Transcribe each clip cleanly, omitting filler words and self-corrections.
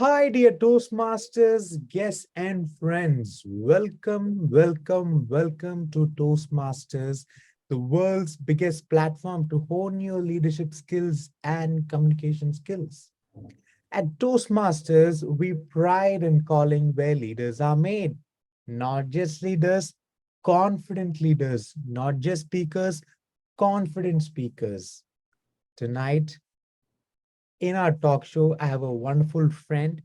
Hi, dear Toastmasters, guests, and friends. Welcome to Toastmasters, the world's biggest platform to hone your leadership skills and communication skills. At Toastmasters, we pride in calling where leaders are made. Not just leaders, confident leaders, not just speakers, confident speakers. Tonight, in our talk show, I have a wonderful friend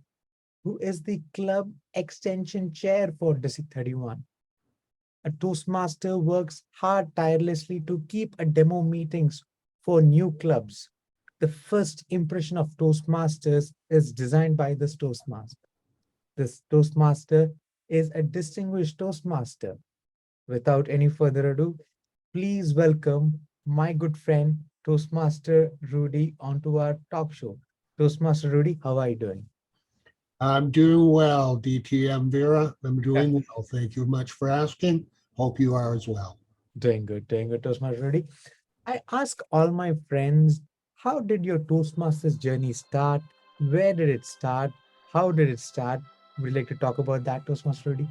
who is the club extension chair for District 31. A Toastmaster works hard tirelessly to keep a demo meetings for new clubs. The first impression of Toastmasters is designed by this Toastmaster. This Toastmaster is a distinguished Toastmaster. Without any further ado, please welcome my good friend Toastmaster Rudy onto our talk show. Toastmaster Rudy, how are you doing? I'm doing well, DTM Vera. I'm doing well. Thank you much for asking. Hope you are as well. Doing good, Toastmaster Rudy. I ask all my friends, how did your Toastmasters journey start? Where did it start? How did it start? Would you like to talk about that, Toastmaster Rudy?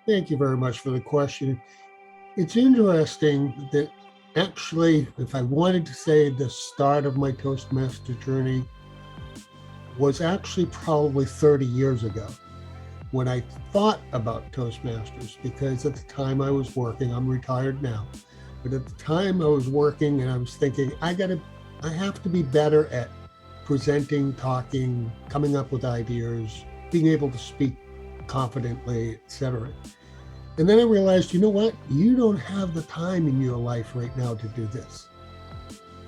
Thank you very much for the question. It's interesting that actually, if I wanted to say the start of my Toastmaster journey was actually probably 30 years ago when I thought about Toastmasters, because at the time I was working, I'm retired now, but at the time I was working and I was thinking, I have to be better at presenting, talking, coming up with ideas, being able to speak confidently, etc. And then I realized, you know what? You don't have the time in your life right now to do this.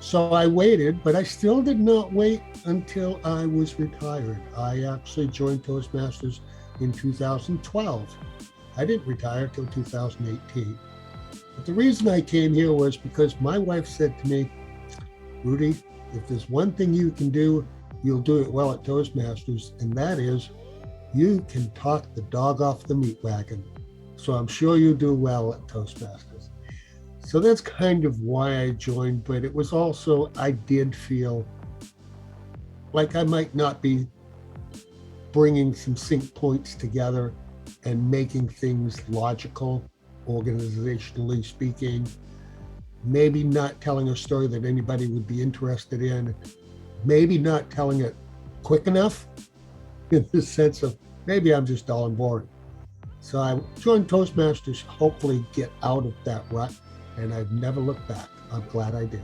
So I waited, but I still did not wait until I was retired. I actually joined Toastmasters in 2012. I didn't retire till 2018. But the reason I came here was because my wife said to me, Rudy, if there's one thing you can do, you'll do it well at Toastmasters, and that is you can talk the dog off the meat wagon. So I'm sure you do well at Toastmasters. So that's kind of why I joined, but it was also, I did feel like I might not be bringing some sync points together and making things logical, organizationally speaking, maybe not telling a story that anybody would be interested in, maybe not telling it quick enough in the sense of maybe I'm just dull and boring. So I joined Toastmasters to hopefully get out of that rut, and I've never looked back. I'm glad I did.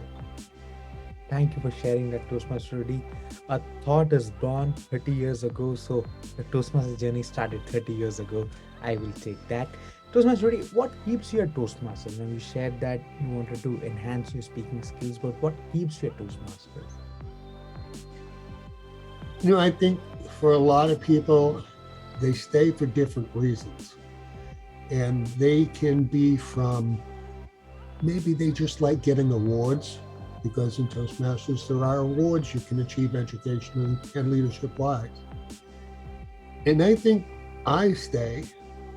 Thank you for sharing that, Toastmaster Rudy. A thought is born 30 years ago, so the Toastmaster journey started 30 years ago. I will take that. Toastmaster Rudy, what keeps you a Toastmaster? Now you shared that you wanted to enhance your speaking skills, but what keeps you a Toastmaster? You know, I think for a lot of people, they stay for different reasons. And they can be from, maybe they just like getting awards, because in Toastmasters there are awards you can achieve education and leadership wise. And I think I stay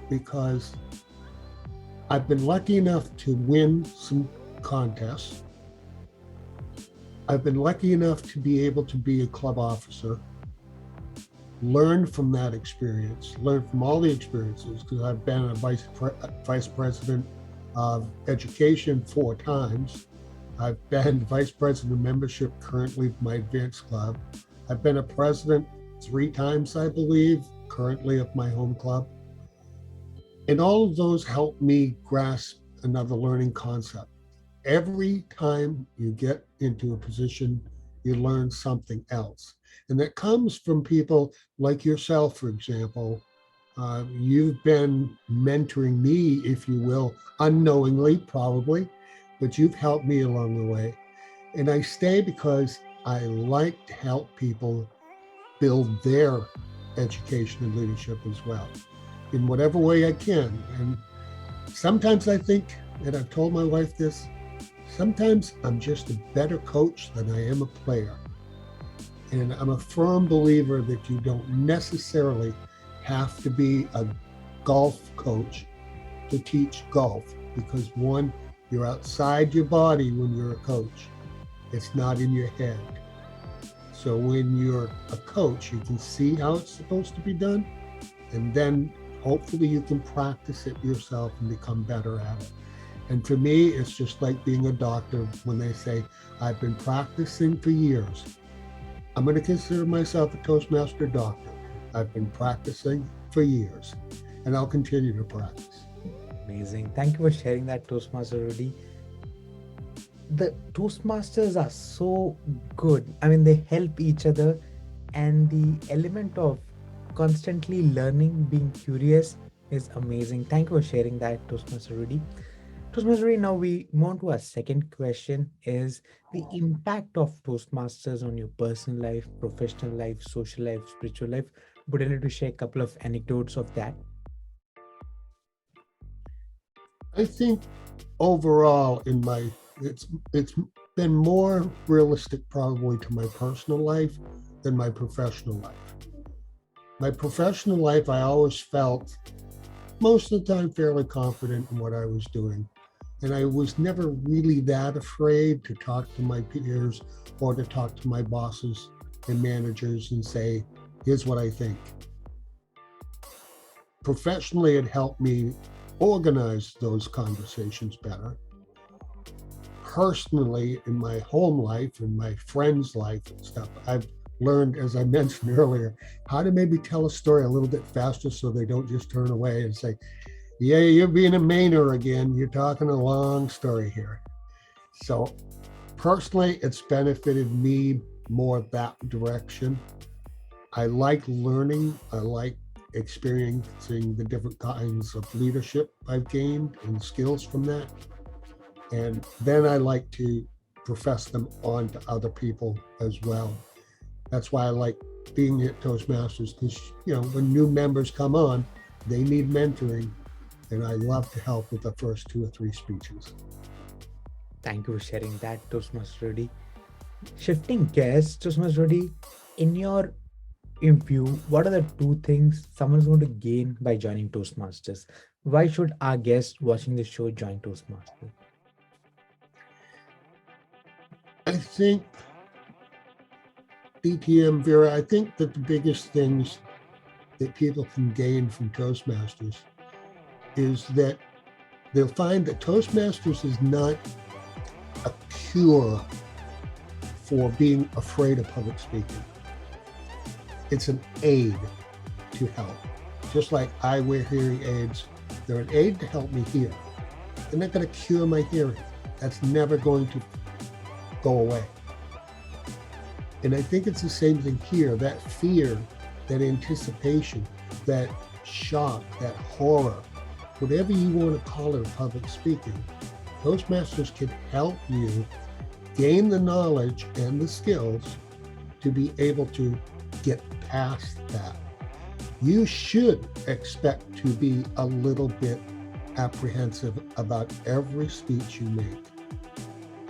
because I've been lucky enough to win some contests. I've been lucky enough to be able to be a club officer, learn from that experience, learn from all the experiences, because I've been a vice president of education 4 times. I've been vice president of membership currently of my advanced club. I've been a president 3 times, I believe, currently of my home club. And all of those help me grasp another learning concept. Every time you get into a position, you learn something else. And that comes from people like yourself, for example. You've been mentoring me, if you will, unknowingly, probably, but you've helped me along the way. And I stay because I like to help people build their education and leadership as well, in whatever way I can. And sometimes I think, and I've told my wife this, sometimes I'm just a better coach than I am a player. And I'm a firm believer that you don't necessarily have to be a golf coach to teach golf, because one, you're outside your body when you're a coach. It's not in your head. So when you're a coach, you can see how it's supposed to be done, and then hopefully you can practice it yourself and become better at it. And for me, it's just like being a doctor when they say, I've been practicing for years. I'm going to consider myself a Toastmaster doctor. I've been practicing for years, and I'll continue to practice. Amazing. Thank you for sharing that, Toastmaster Rudy. The Toastmasters are so good. I mean, they help each other, and the element of constantly learning, being curious is amazing. Thank you for sharing that, Toastmaster Rudy. Toastmaster Rudy, now we move on to our second question is the impact of Toastmasters on your personal life, professional life, social life, spiritual life. Would you like to share a couple of anecdotes of that? I think overall it's been more realistic probably to my personal life than my professional life. My professional life, I always felt most of the time fairly confident in what I was doing. And I was never really that afraid to talk to my peers or to talk to my bosses and managers and say, here's what I think. Professionally, it helped me organize those conversations better. Personally, in my home life and my friends' life and stuff, I've learned, as I mentioned earlier, how to maybe tell a story a little bit faster so they don't just turn away and say, yeah, you're being a Mainer again. You're talking a long story here. So personally, it's benefited me more that direction. I like learning. I like experiencing the different kinds of leadership I've gained and skills from that. And then I like to profess them on to other people as well. That's why I like being at Toastmasters, because, when new members come on, they need mentoring. And I love to help with the first 2 or 3 speeches. Thank you for sharing that, Toastmaster Rudy. Shifting gears, Toastmaster Rudy, in your view, what are the 2 things someone's going to gain by joining Toastmasters? Why should our guests watching the show join Toastmasters? I think, DTM Vera, I think that the biggest things that people can gain from Toastmasters is that they'll find that Toastmasters is not a cure for being afraid of public speaking. It's an aid to help. Just like I wear hearing aids, they're an aid to help me hear. They're not going to cure my hearing. That's never going to go away. And I think it's the same thing here. That fear, that anticipation, that shock, that horror, whatever you want to call it, public speaking, Toastmasters can help you gain the knowledge and the skills to be able to get past that. You should expect to be a little bit apprehensive about every speech you make.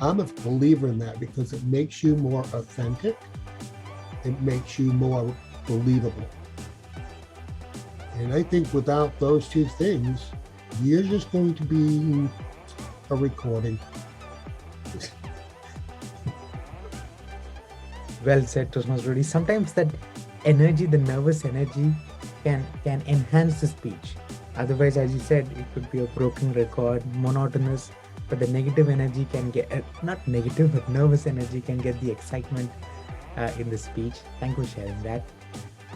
I'm a believer in that because it makes you more authentic. It makes you more believable. And I think without those 2 things, you're just going to be a recording. Well said, Toastmaster Rudy. Sometimes that energy, the nervous energy, can enhance the speech. Otherwise, as you said, it could be a broken record, monotonous. But the negative energy can get, not negative, but nervous energy can get the excitement in the speech. Thank you for sharing that.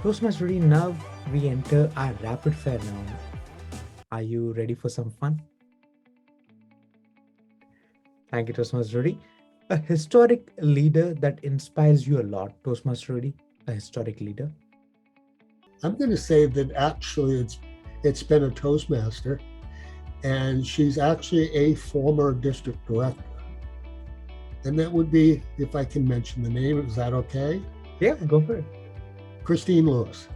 Toastmaster Rudy, now we enter our rapid fire round. Are you ready for some fun? Thank you, Toastmaster Rudy. A historic leader that inspires you a lot, Toastmaster Rudy, a historic leader. I'm going to say that actually it's been a Toastmaster, and she's actually a former district director. And that would be, if I can mention the name, is that okay? Yeah, go for it. Christine Lewis.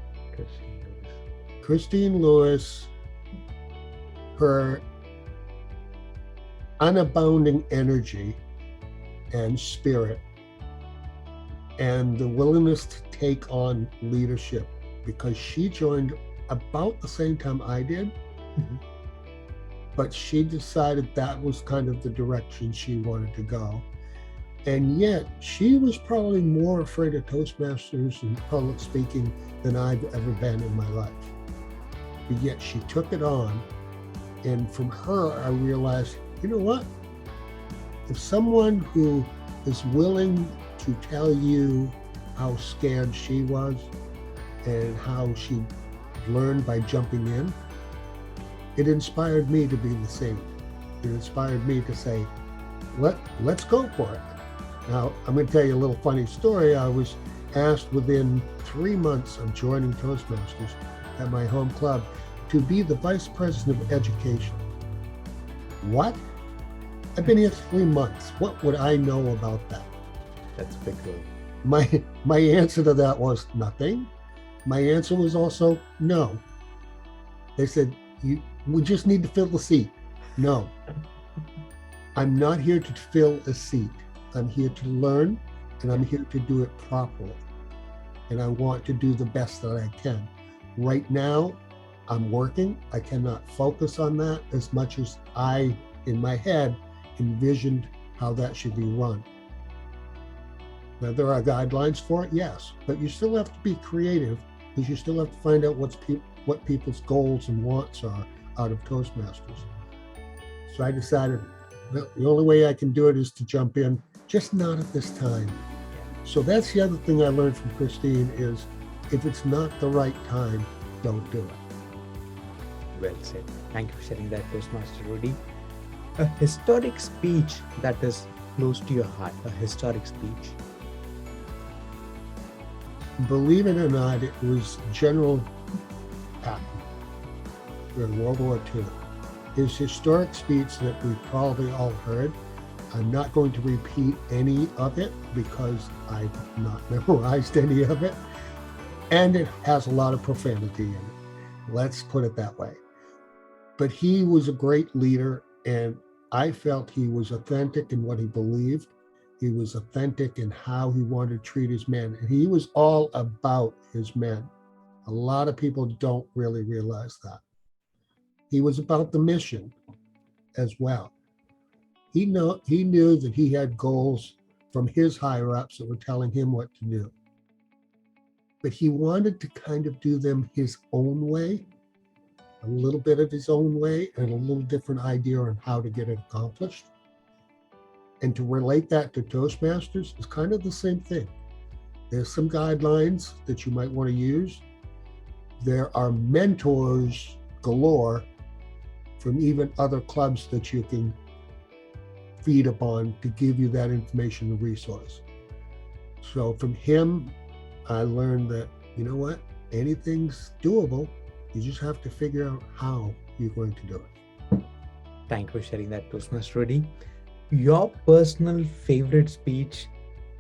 Christine Lewis, her unabounding energy and spirit and the willingness to take on leadership, because she joined about the same time I did. Mhm. But she decided that was kind of the direction she wanted to go. And yet she was probably more afraid of Toastmasters and public speaking than I've ever been in my life. But yet she took it on. And from her, I realized, you know what? If someone who is willing to tell you how scared she was and how she learned by jumping in, it inspired me to be the same. It inspired me to say, let's go for it. Now, I'm going to tell you a little funny story. I was asked within 3 months of joining Toastmasters at my home club to be the vice president of education. What? I've been here 3 months. What would I know about that? That's a big role. My answer to that was nothing. My answer was also no. They said, we just need to fill the seat. No. I'm not here to fill a seat. I'm here to learn, and I'm here to do it properly. And I want to do the best that I can. Right now, I'm working. I cannot focus on that as much as I, in my head, envisioned how that should be run. Now, there are guidelines for it, yes, but you still have to be creative because you still have to find out what people's goals and wants are out of Toastmasters. So I decided the only way I can do it is to jump in, just not at this time. So that's the other thing I learned from Christine is if it's not the right time, don't do it. Well said. Thank you for sharing that, Toastmaster Rudy. A historic speech that is close to your heart, a historic speech. Believe it or not, it was General Patton during World War II. His historic speech that we've probably all heard. I'm not going to repeat any of it because I've not memorized any of it. And it has a lot of profanity in it. Let's put it that way. But he was a great leader, and I felt he was authentic in what he believed. He was authentic in how he wanted to treat his men. And he was all about his men. A lot of people don't really realize that. He was about the mission as well. He knew that he had goals from his higher ups that were telling him what to do. But he wanted to kind of do them his own way, a little bit of his own way, and a little different idea on how to get it accomplished. And to relate that to Toastmasters is kind of the same thing. There's some guidelines that you might want to use. There are mentors galore from even other clubs that you can feed upon to give you that information and resource. So from him, I learned that, you know what, anything's doable. You just have to figure out how you're going to do it. Thank you for sharing that, Toastmaster Rudy. Your personal favorite speech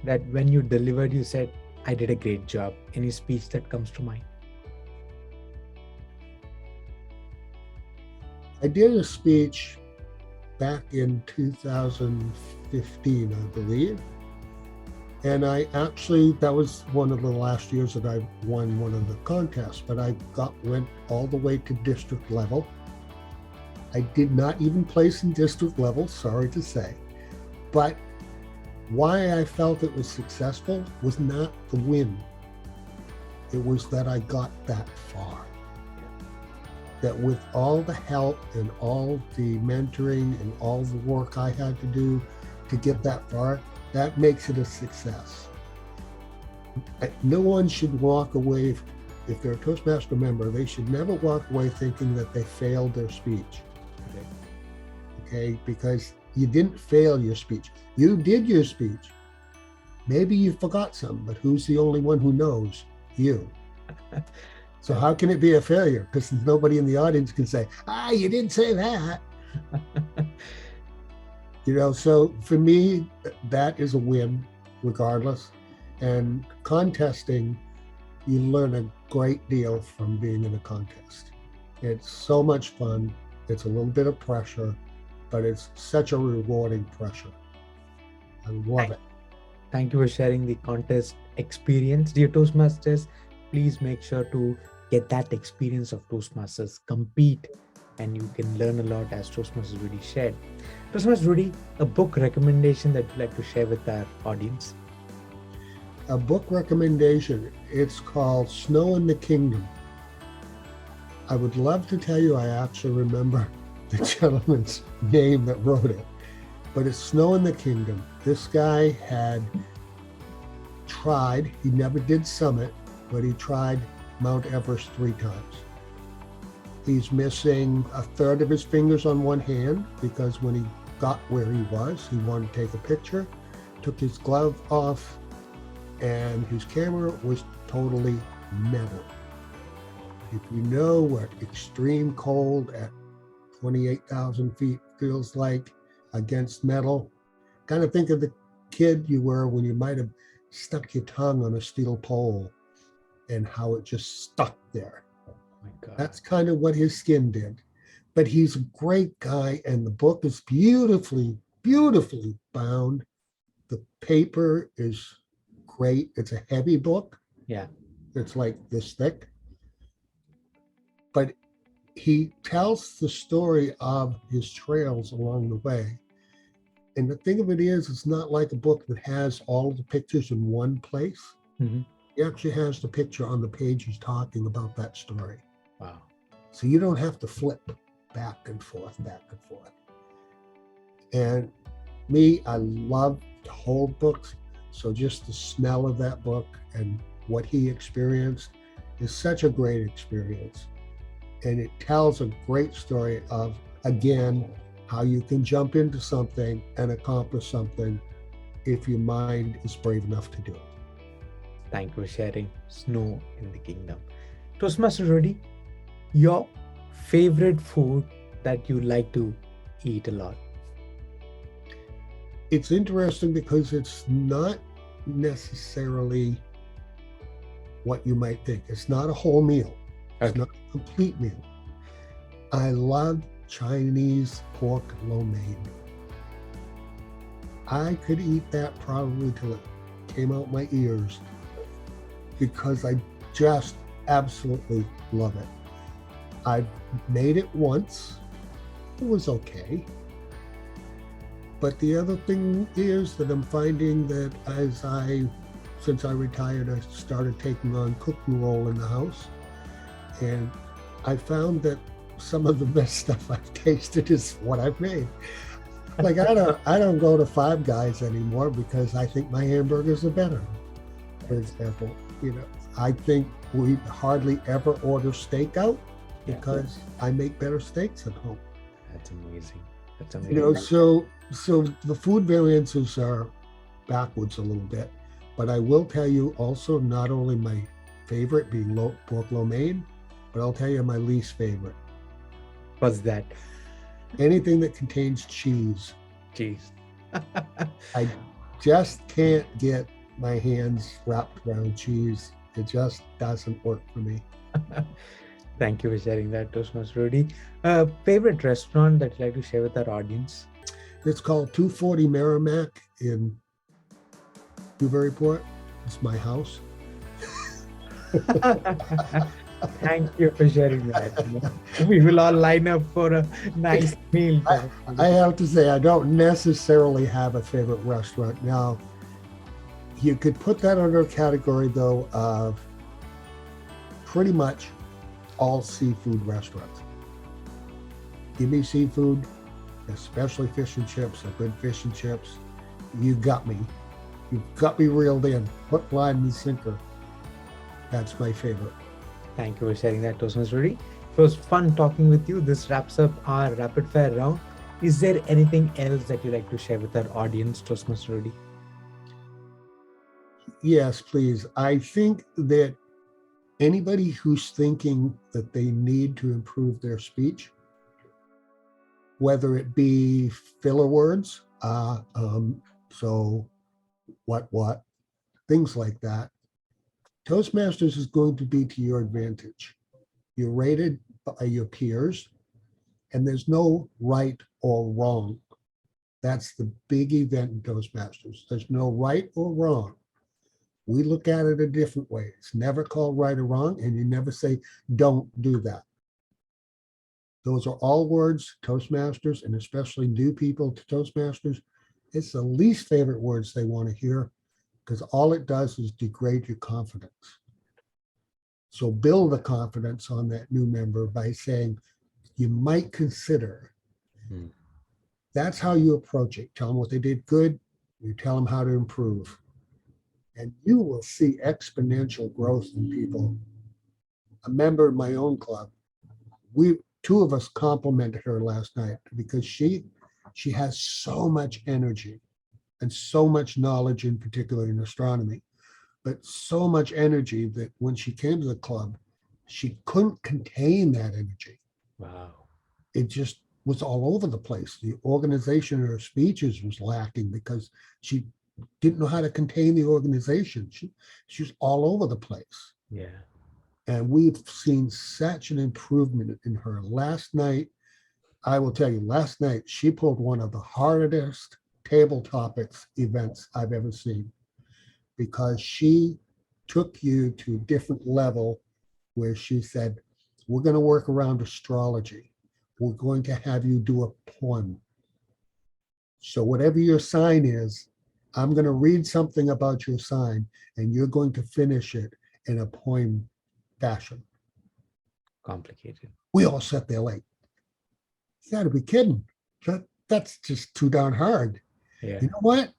that when you delivered, you said, I did a great job. Any speech that comes to mind? I did a speech back in 2015, I believe. And that was one of the last years that I won one of the contests, but I went all the way to district level. I did not even place in district level, sorry to say. But why I felt it was successful was not the win. It was that I got that far. That with all the help and all the mentoring and all the work I had to do to get that far, that makes it a success. No one should walk away, if they're a Toastmaster member, they should never walk away thinking that they failed their speech. Okay? Because you didn't fail your speech. You did your speech. Maybe you forgot something, but who's the only one who knows? You. So how can it be a failure? Because nobody in the audience can say, you didn't say that. So for me, that is a win regardless. And contesting, you learn a great deal from being in a contest. It's so much fun. It's a little bit of pressure, but it's such a rewarding pressure. I love it. Thank you for sharing the contest experience. Dear Toastmasters, please make sure to get that experience of Toastmasters. Compete and you can learn a lot as Toastmasters Rudy shared. Toastmasters Rudy, a book recommendation that you'd like to share with our audience? A book recommendation, it's called Snow in the Kingdom. I would love to tell you I actually remember the gentleman's name that wrote it, but it's Snow in the Kingdom. This guy had tried, he never did summit, but he tried Mount Everest 3 times. He's missing a third of his fingers on one hand because when he got where he was, he wanted to take a picture, took his glove off, and his camera was totally metal. If you know what extreme cold at 28,000 feet feels like against metal, kind of think of the kid you were when you might have stuck your tongue on a steel pole and how it just stuck there. Oh my God. That's kind of what his skin did. But he's a great guy, and the book is beautifully, beautifully bound. The paper is great. It's a heavy book. Yeah. It's like this thick. But he tells the story of his trails along the way. And the thing of it is, it's not like a book that has all of the pictures in one place. Mhm. He actually has the picture on the page he's talking about that story. Wow. So you don't have to flip back and forth. And me, I love to hold books. So just the smell of that book and what he experienced is such a great experience. And it tells a great story of, again, how you can jump into something and accomplish something if your mind is brave enough to do it. Thank you for sharing Snow in the Kingdom. Toastmaster Rudy, your favorite food that you like to eat a lot? It's interesting because it's not necessarily what you might think. It's not a whole meal. It's Okay. not a complete meal. I love Chinese pork lo mein. I could eat that probably till it came out my ears because I just absolutely love it. I've made it once. It was okay. But the other thing is that I'm finding that since I retired, I started taking on cooking role in the house. And I found that some of the best stuff I've tasted is what I've made. Like I don't go to Five Guys anymore because I think my hamburgers are better. For example, I think we hardly ever order steak out because I make better steaks at home. That's amazing. That's amazing. So the food variances are backwards a little bit, but I will tell you also not only my favorite being pork lo mein, but I'll tell you my least favorite. What's that? Anything that contains cheese. Cheese. I just can't get my hands wrapped around cheese. It just doesn't work for me. Thank you for sharing that, Toastmaster Rudy. Favorite restaurant that you'd like to share with our audience? It's called 240 Merrimack in Newburyport. It's my house. Thank you for sharing that. We will all line up for a nice meal. I have to say, I don't necessarily have a favorite restaurant. Now, you could put that under a category, though, of pretty much all seafood restaurants. Give me seafood, especially fish and chips, a good fish and chips. You got me. You've got me reeled in. Hook, line, and sinker. That's my favorite. Thank you for sharing that, Toastmaster Rudy. It was fun talking with you. This wraps up our rapid fire round. Is there anything else that you'd like to share with our audience, Toastmaster Rudy? Yes, please. I think that anybody who's thinking that they need to improve their speech, whether it be filler words, so what, things like that, Toastmasters is going to be to your advantage. You're rated by your peers, and there's no right or wrong. That's the big event in Toastmasters. There's no right or wrong. We look at it a different way. It's never called right or wrong, and you never say, don't do that. Those are all words, Toastmasters, and especially new people to Toastmasters, it's the least favorite words they want to hear because all it does is degrade your confidence. So build the confidence on that new member by saying, you might consider. Hmm. That's how you approach it. Tell them what they did good. You tell them how to improve. And you will see exponential growth in people. A member of my own club, two of us complimented her last night because she has so much energy and so much knowledge, in particular in astronomy, but so much energy that when she came to the club, she couldn't contain that energy. Wow. It just was all over the place. The organization of her speeches was lacking because she didn't know how to contain the organization. She was all over the place. Yeah. And we've seen such an improvement in her. Last night, I will tell you, last night, she pulled one of the hardest table topics events I've ever seen because she took you to a different level where she said, we're going to work around astrology. We're going to have you do a poem. So whatever your sign is, I'm going to read something about your sign and you're going to finish it in a poem fashion. Complicated. We all sat there like, you got to be kidding. That's just too darn hard. Yeah. You know what?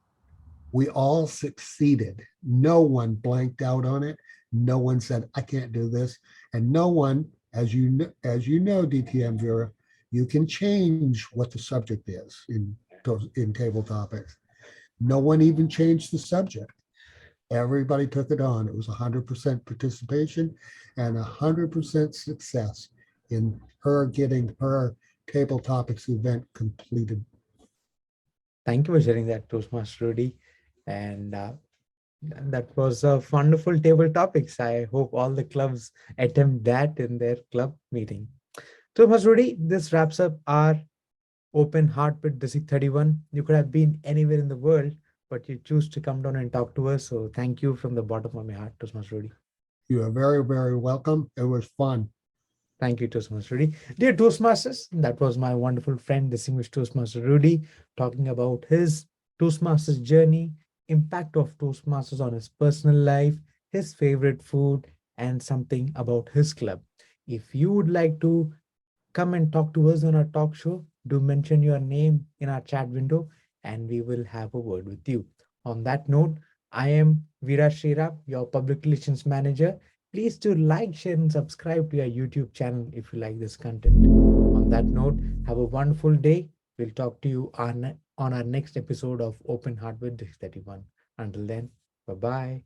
We all succeeded. No one blanked out on it. No one said, I can't do this. And no one, as you know, DTM Vera, you can change what the subject is in table topics. No one even changed the subject. Everybody took it on. It was 100% participation and 100% success in her getting her table topics event completed. Thank you for sharing that, Toastmaster Rudy. And that was a wonderful table topics. I hope all the clubs attempt that in their club meeting. Toastmaster Rudy, this wraps up our open heart with District 31. You could have been anywhere in the world, but you choose to come down and talk to us. So thank you from the bottom of my heart, Toastmaster Rudy. You are very, very welcome. It was fun. Thank you, Toastmaster Rudy. Dear Toastmasters, that was my wonderful friend, distinguished Toastmaster Rudy, talking about his Toastmasters journey, impact of Toastmasters on his personal life, his favorite food, and something about his club. If you would like to come and talk to us on our talk show, do mention your name in our chat window and we will have a word with you. On that note, I am Veera Shrira, your public relations manager. Please do like, share, and subscribe to our YouTube channel if you like this content. On that note, have a wonderful day. We'll talk to you on our next episode of Open Heart with 31. Until then, bye-bye.